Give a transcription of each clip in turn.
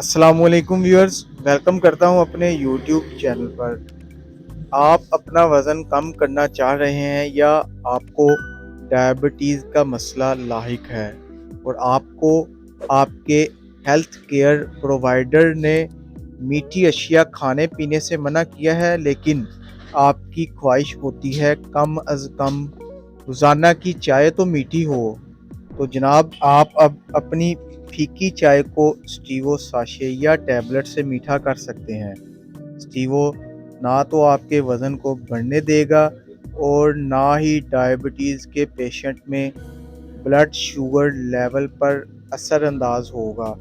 अस्सलामुअलैकुम viewers, welcome करता हूं अपने यूट्यूब चैनल पर। आप अपना वज़न कम करना चाह रहे हैं या आपको डायबिटीज़ का मसला लाहिक है और आपको आपके हेल्थ केयर प्रोवाइडर ने मीठी अशिया खाने पीने से मना किया है, लेकिन आपकी ख्वाहिश होती है कम अज़ कम रोज़ाना की चाय तो मीठी हो। तो जनाब, आप अब अपनी फीकी चाय को स्टीवो साशे या टैबलेट से मीठा कर सकते हैं। स्टीवो ना तो आपके वज़न को बढ़ने देगा और ना ही डायबिटीज़ के पेशेंट में ब्लड शुगर लेवल पर असरअंदाज होगा।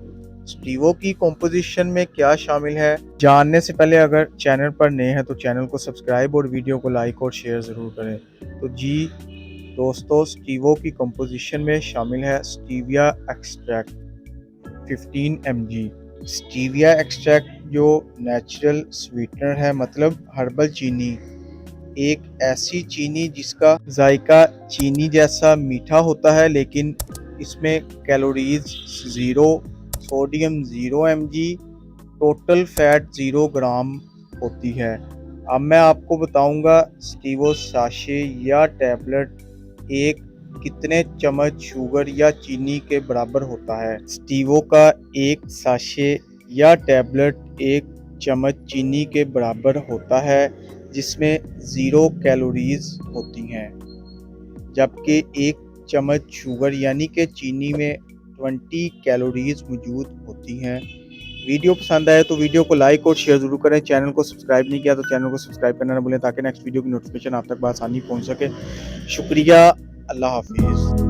स्टीवो की कॉम्पोजिशन में क्या शामिल है, जानने से पहले अगर चैनल पर नए हैं तो चैनल को सब्सक्राइब और वीडियो को लाइक और शेयर ज़रूर करें। तो जी दोस्तों, स्टीवो की कंपोजिशन में शामिल है stevia extract 15 mg। Stevia extract जो नेचुरल स्वीटनर है, मतलब हर्बल चीनी, एक ऐसी चीनी जिसका जायका चीनी जैसा मीठा होता है, लेकिन इसमें calories zero, sodium 0 mg, total fat 0 ग्राम होती है। अब मैं आपको बताऊंगा स्टीवो साशे या टैबलेट एक कितने चम्मच शुगर या चीनी के बराबर होता है। स्टीवो का एक साशे या टैबलेट एक चम्मच चीनी के बराबर होता है, जिसमें 0 कैलोरीज होती हैं, जबकि एक चम्मच शुगर यानी कि चीनी में 20 कैलोरीज मौजूद होती हैं। वीडियो पसंद आए तो वीडियो को लाइक और शेयर ज़रूर करें। चैनल को सब्सक्राइब नहीं किया तो चैनल को सब्सक्राइब करना ना भूलें, ताकि नेक्स्ट वीडियो की नोटिफिकेशन आप तक बआसानी पहुंच सके। शुक्रिया। अल्लाह हाफिज़।